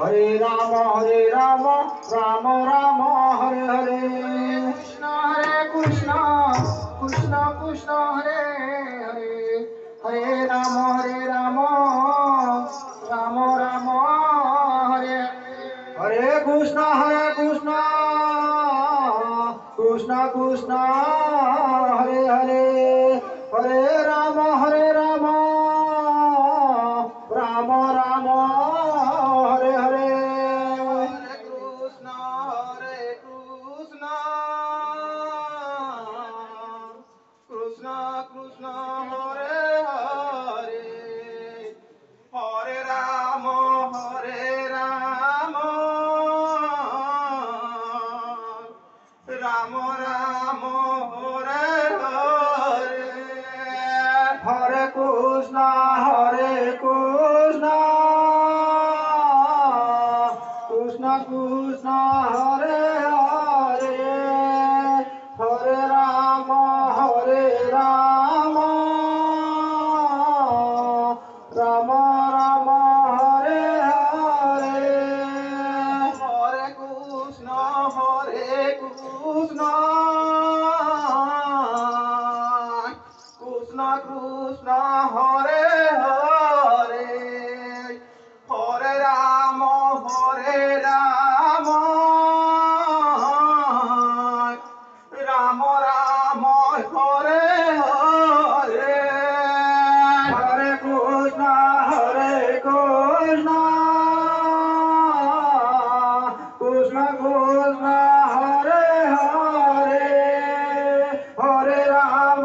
हरे राम राम राम हरे हरे कृष्ण कृष्ण कृष्ण हरे हरे हरे राम राम राम हरे हरे कृष्ण कृष्ण कृष्ण हरे हरे हरे राम राम राम हरे हरे हरे कृष्ण कृष्ण कृष्ण हरे हरे हरे राम राम राम हरे हरे हरे कृष्ण कृष्ण कृष्ण हरे हरे हरे राम राम राम हरे हरे हरे कृष्ण कृष्ण कृष्ण हरे हरे हरे राम राम राम हरे हरे हरे कृष्ण कृष्ण कृष्ण हरे हरे हरे राम राम राम हरे हरे हरे कृष्ण कृष्ण कृष्ण हरे हरे हरे राम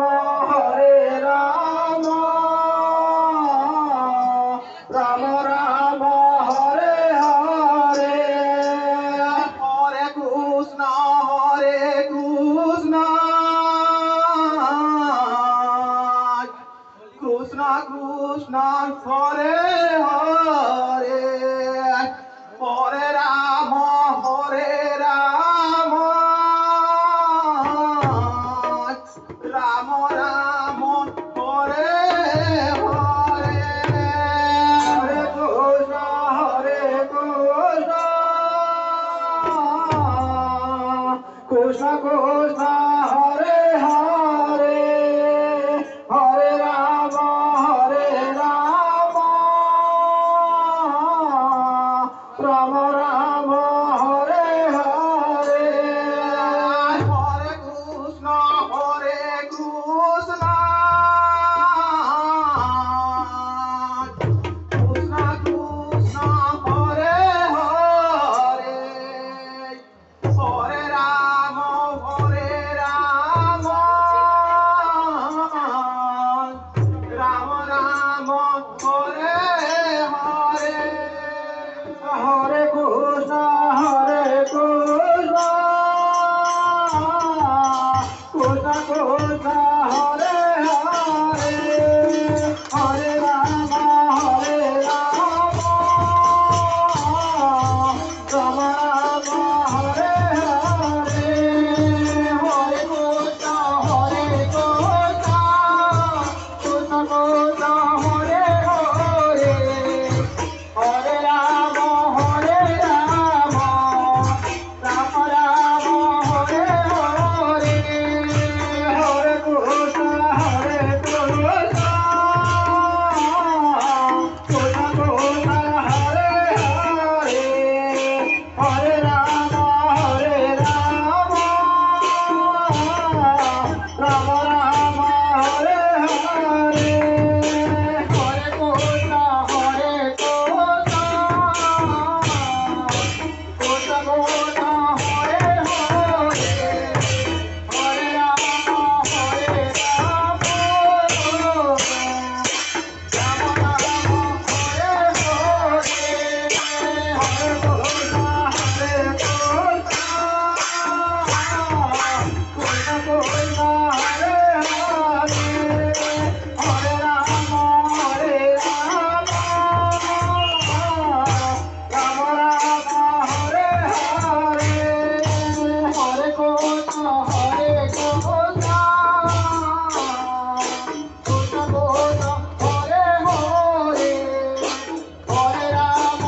राम राम हरे हरे हरे कृष्ण कृष्ण कृष्ण हरे हरे हरे राम राम राम हरे हरे हरे कृष्ण कृष्ण कृष्ण हरे हरे हरे राम राम राम हरे हरे हरे कृष्ण कृष्ण कृष्ण हरे हरे हरे राम राम हरे हरे हरे कृष्ण कृष्ण कृष्ण हरे हरे हरे राम राम हरे हरे हरे कृष्ण कृष्ण कृष्ण हरे हरे हरे राम राम राम हरे हरे हरे कृष्ण कृष्ण कृष्ण हरे हरे हरे राम राम राम हरे हरे हरे कृष्ण कृष्ण कृष्ण हरे हरे हरे राम राम हरे हरे हरे कृष्ण कृष्ण कृष्ण हरे हरे हरे राम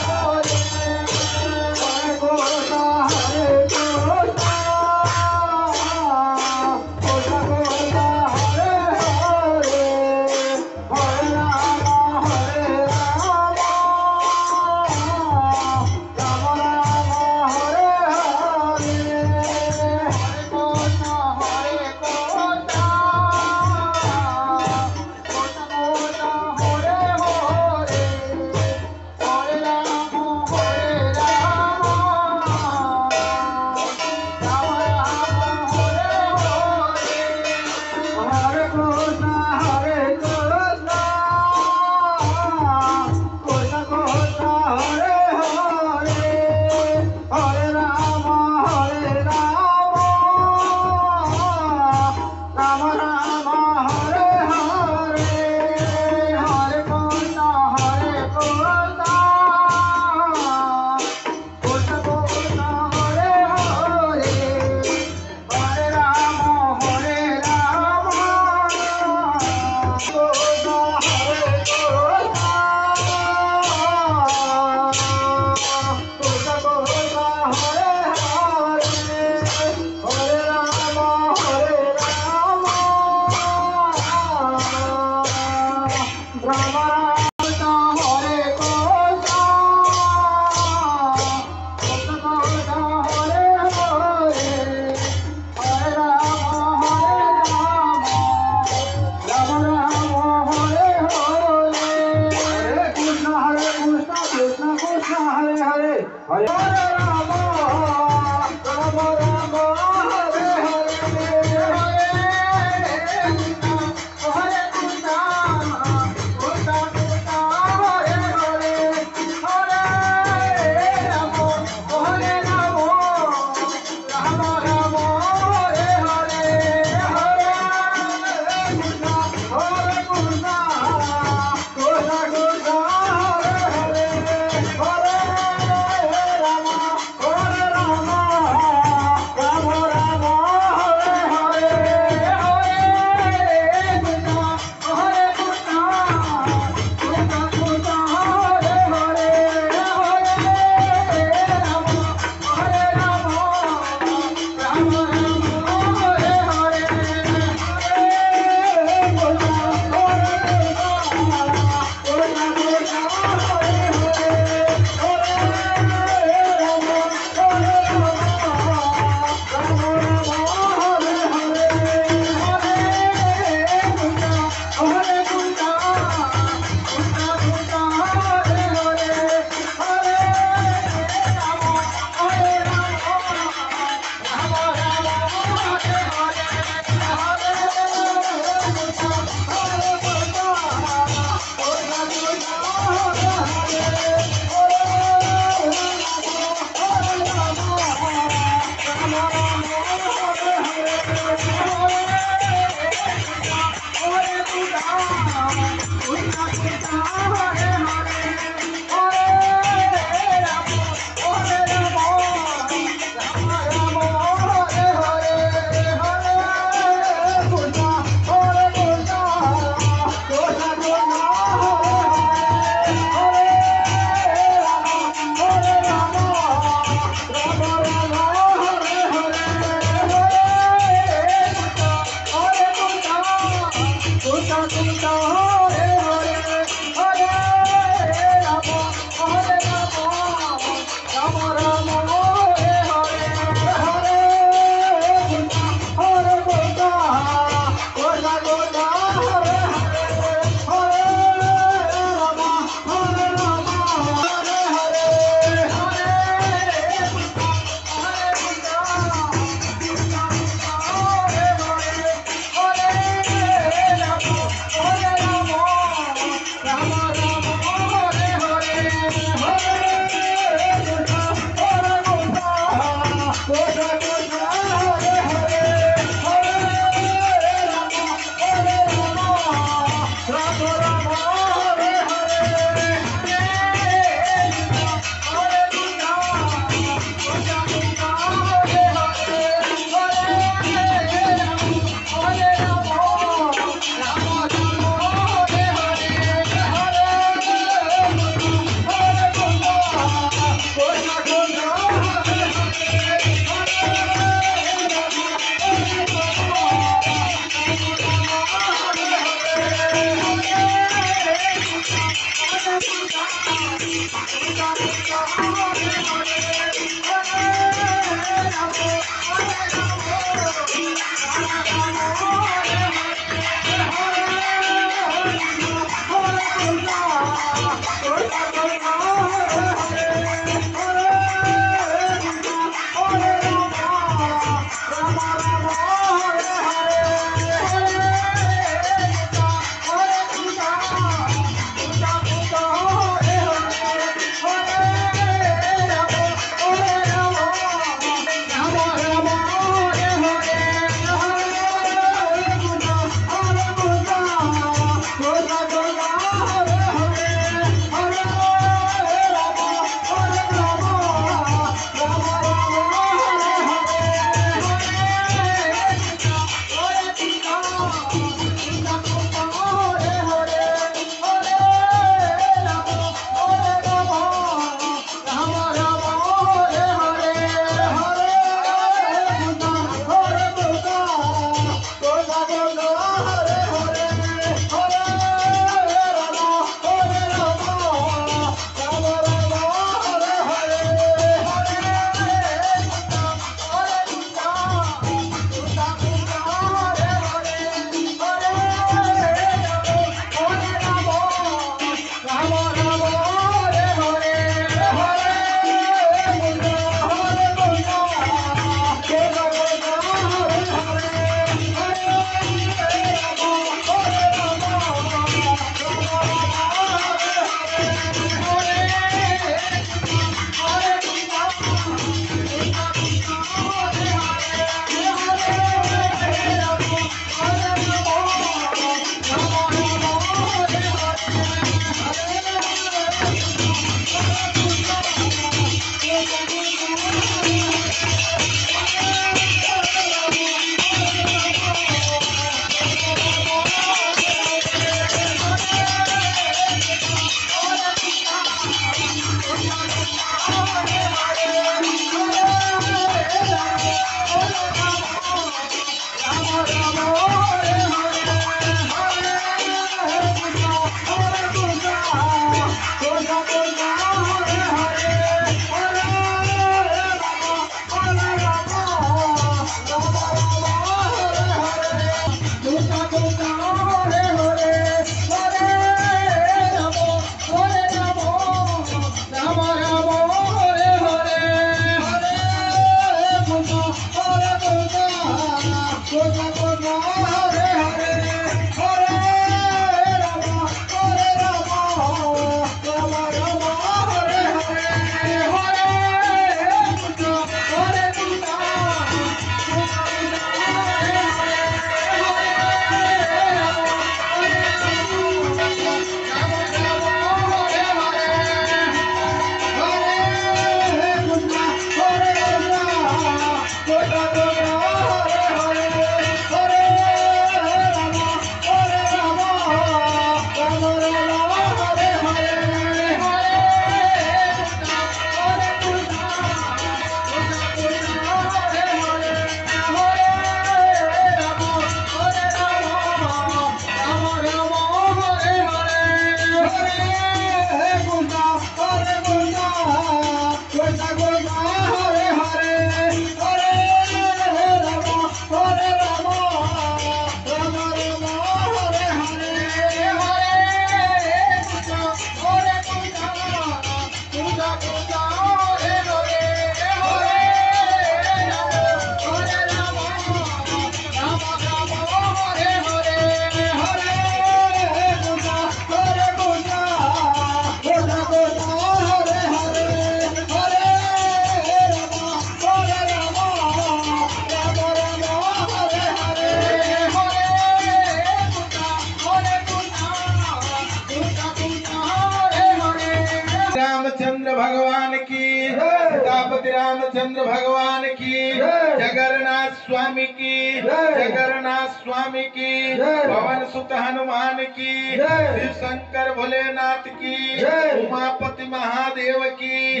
रामचंद्र भगवान की, सीतापति रामचंद्र भगवान की, जगन्नाथ स्वामी की, जगन्नाथ स्वामी की, पवन सुत हनुमान की, शिव शंकर भोलेनाथ की, उमापति महादेव की,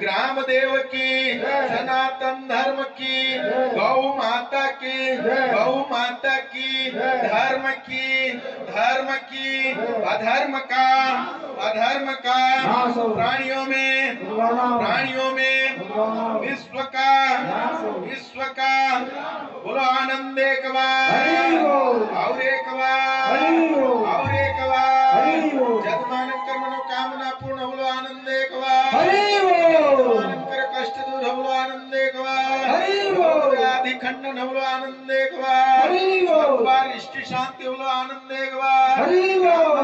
ग्राम देव की, सनातन धर्म की, गौ माता की, गौ माता की, धर्म की, धर्म की अधर्म का प्राणियों में विश्व का बोलो आनंद एक बार और एक बार जजमान कर मनोकामना पूर्ण बोलो आनंद एक बार जजमान कर कष्ट दूर बोलो आनंद एक बार व्याधि खंडन बोलो आनंद एक बार इष्टि शांति बोलो आनंद एक बार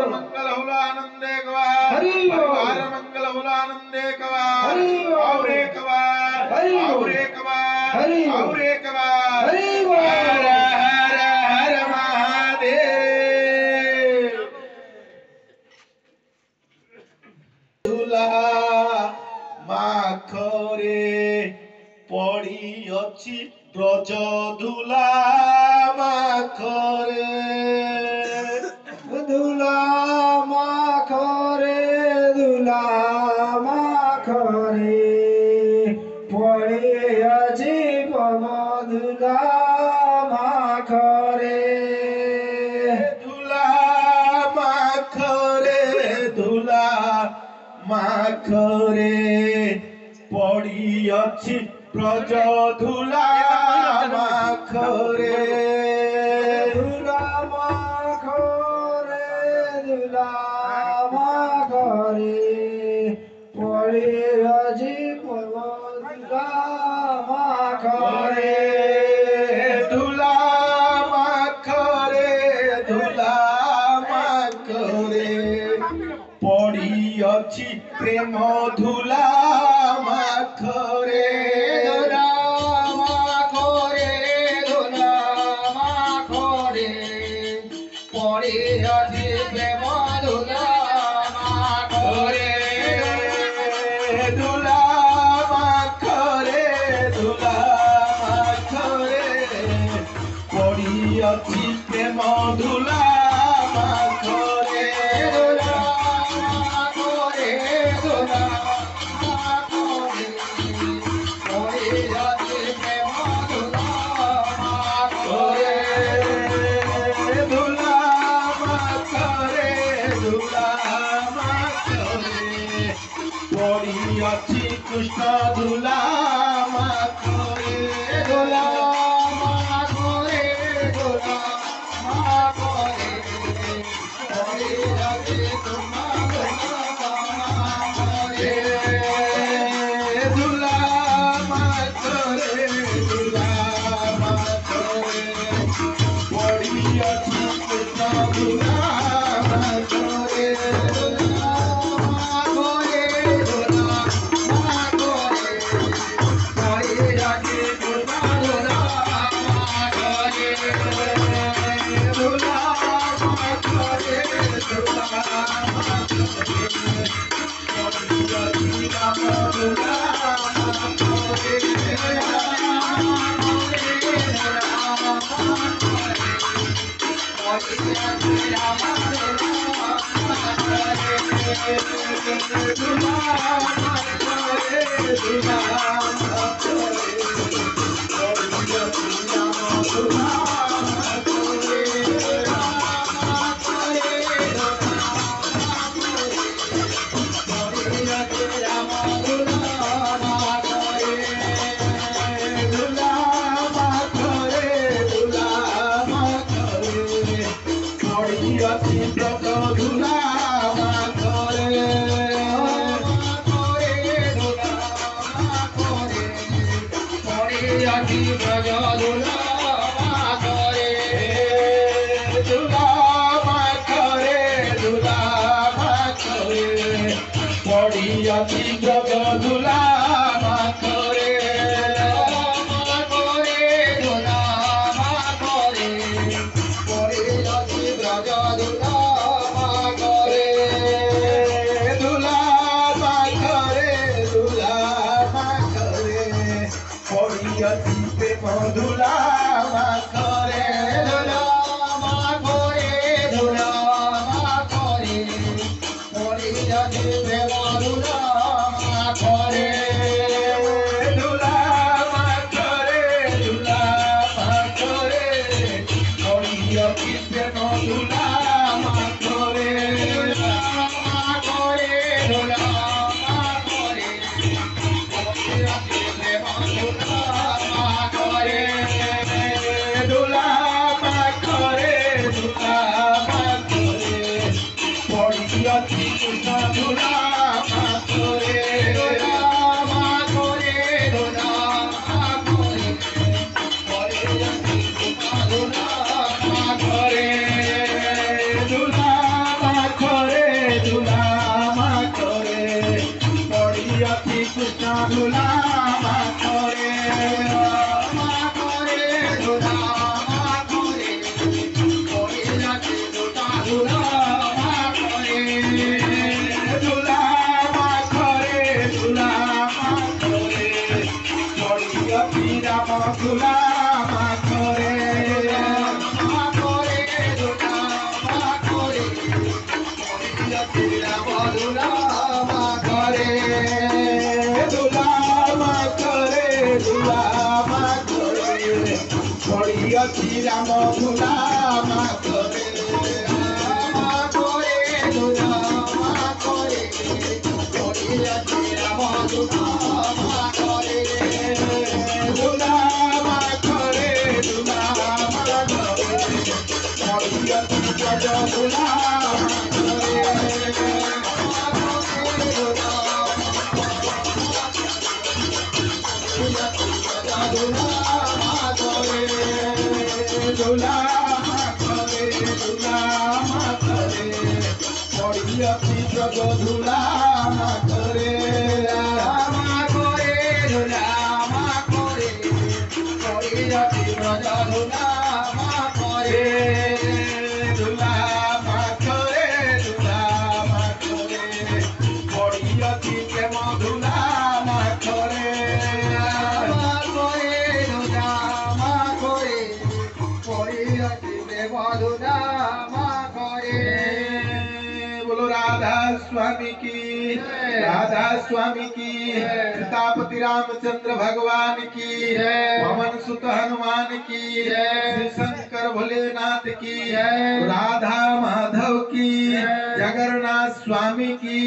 मंगल बोलो आनंद एक बार परिवार मंगल बोलो आनंद एक बार और एक बार हर हर हर महादेव धुला माखरे पड़ी अछि ब्रज धुला माखरे धुला माखरे पड़े अजीब धुला माखरे पड़ी अछि ब्रज धुला माखरे पड़े अजीब धुला माखरे पड़ी अछि प्रेम धुला माखरे पड़े अजीब प्रेम धुला अछि प्रेम धुला माखरे पड़ी अछि कृष्ण धुला माखरे धुला ঘরে দুলামা ঘরে দুলামা ঘরে পড়িয়াছি কৃষ্ণ দুলামা ঘরে মা ঘরে দুলামা ঘরে পড়িয়াছি দুলামা ঘরে দুলামা ঘরে দুলামা ঘরে পড়িয়াছি রাম দুলামা ঘরে মা ঘরে দুলামা ঘরে পড়িয়াছি রাম দুলামা ঘরে দুলামা ঘরে দুলামা ঘরে পড়িয়াছি রাম দুলামা ঘরে মা ঘরে দুলামা ঘরে পড়িয়াছি রাম দুলামা ঘরে দুলামা ঘরে দুলামা ঘরে পড়িয়াছি রাম দুলামা দুলামা ঘরে দুলামা ঘরে পড়িয়াছি জগ দুলামা ঘরে রামা ঘরে দুলামা ঘরে পড়িয়াছি জগ দুলামা ঘরে দুলামা ঘরে দুলামা ঘরে পড়িয়াছি প্রেম দুলামা ঘরে রামা ঘরে দুলামা ঘরে পড়িয়াছি প্রেম দুলামা ঘরে बोलो राधा स्वामी की राधा स्वामी की सीतापति रामचंद्र भगवान की पवन सुत हनुमान की श्री शंकर भोलेनाथ की राधा माधव की जगन्नाथ स्वामी की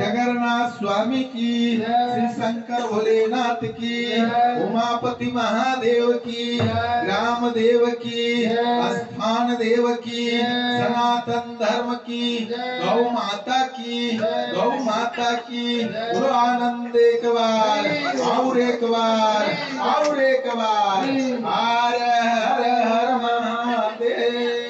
जगन्नाथ स्वामी की श्री शंकर भोलेनाथ की उमापति महादेव की रामदेव की स्थान देव की सनातन धर्म की गौ माता की बोलो आनंद एक बार और एक बार और एक बार हर हर हर महादेव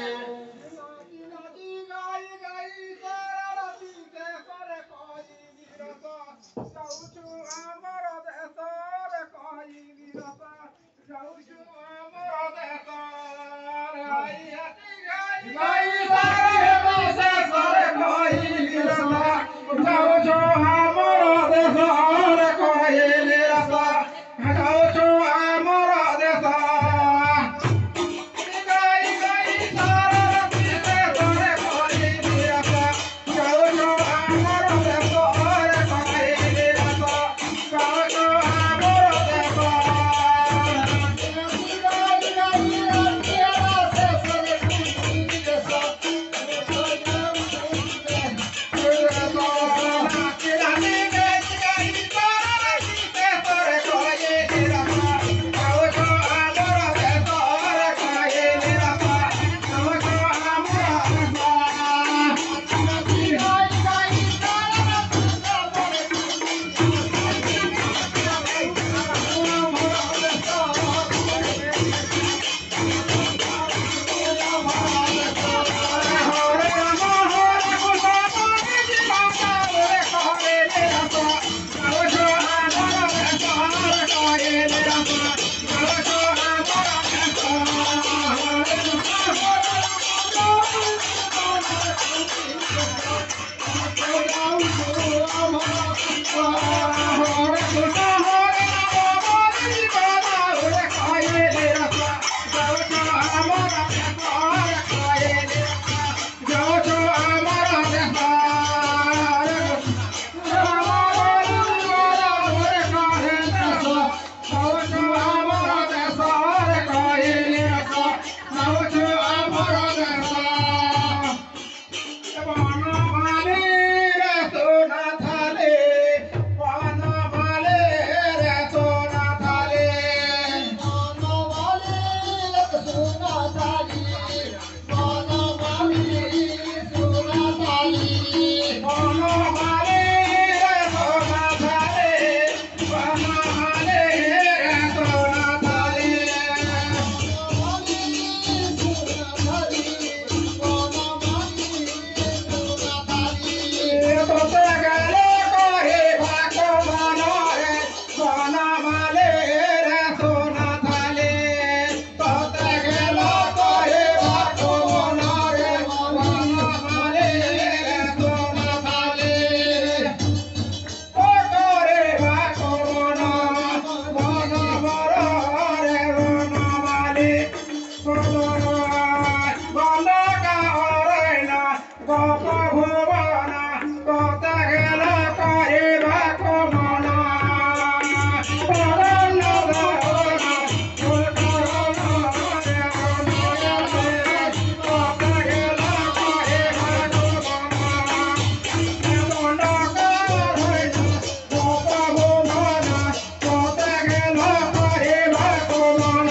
গোপ ভুবন কত গেল করিবা কমন পরম গহন ফুল করণ কত গেল করিবা কমন গোপ ভুবন কত গেল করিবা কমন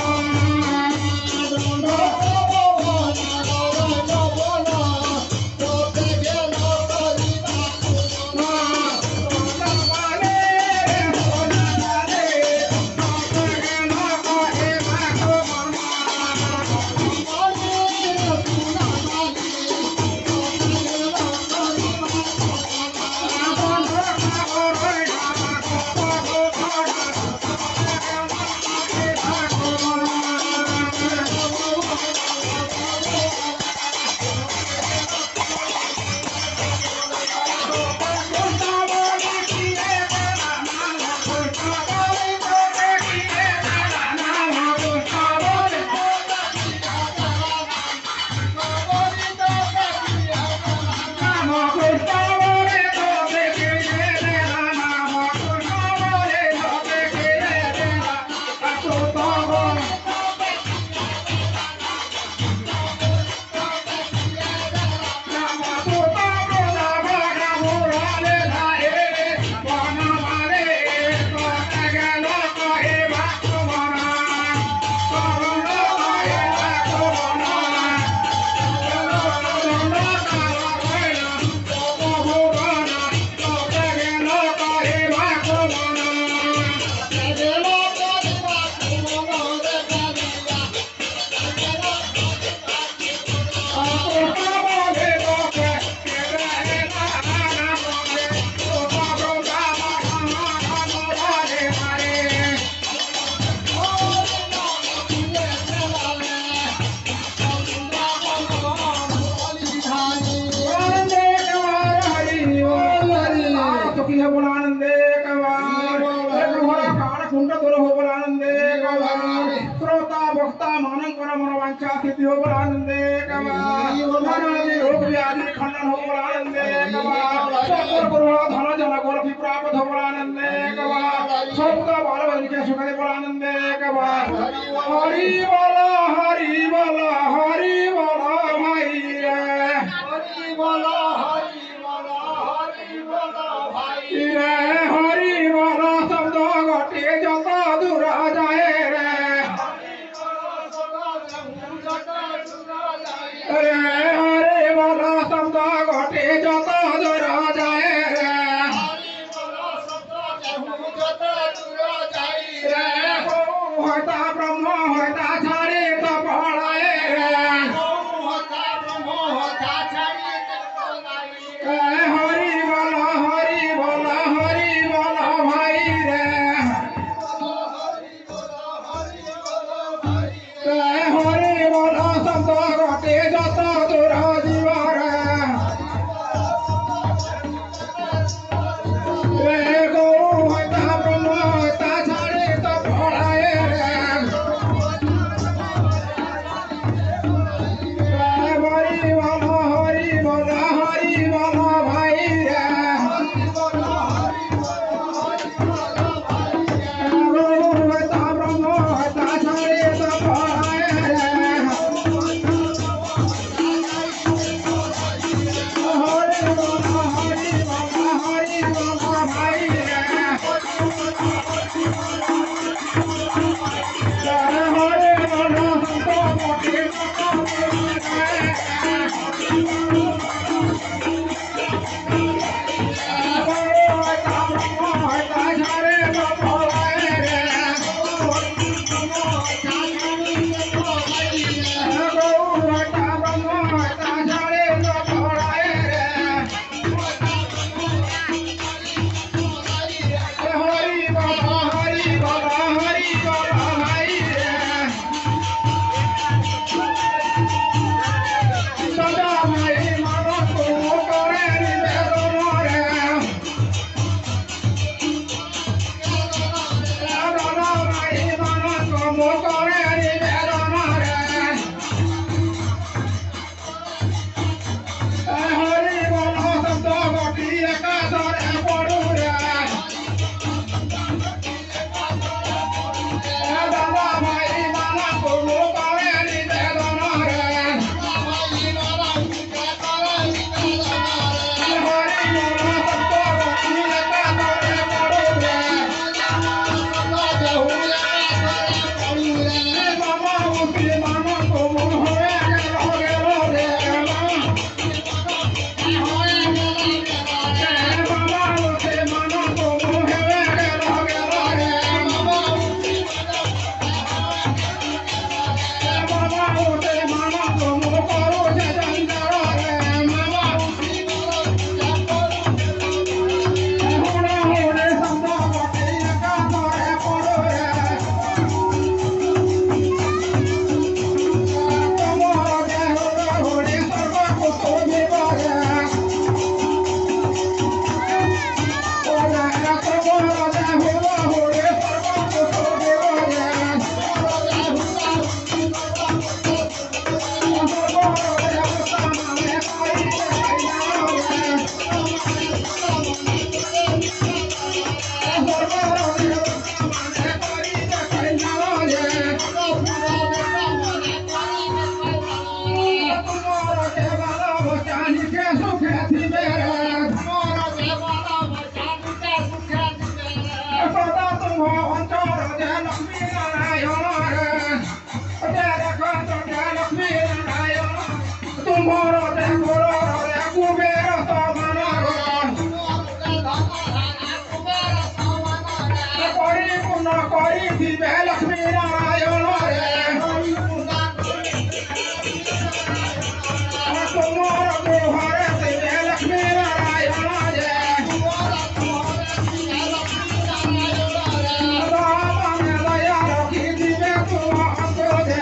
बोलानंदे कवार कान कुंड गुरु हो बोलानंदे कवार श्रोता भक्ता मानन कर मनोवांछा सिद्धि हो बोलानंदे कवार नानादि रोग व्याधि खंडन हो बोलानंदे कवार सत्तर गुरु धन जन गोरखी प्राप्त हो बोलानंदे कवार सबका बाल बन के सुख दे बोलानंदे कवार हरि बोला हरि बोला हरि बोला भाई रे हरि बोला हरि बोला हरि बोला भाई रे हरि बोला शब्द घटे जत दूर जाए रे हरे बोला शब्द घटे जत दूर जाए रे रे होता ब्रह्म होता छाड़े तो पढ़ाए रे हरि बोला हरि बोला हरि बोला भाई रे हरि बोला शब्द घटे जत दूर जीवा रे সম্ভর দেখর রে কুবের সমানর করি পুণ্য করি দিবে লক্ষ্মী নারায়ণ রে তোমার গোহরে দিবে লক্ষ্মী নারায়ণ রে রামে দয়া রখি দিবে তোমার ক্রোধে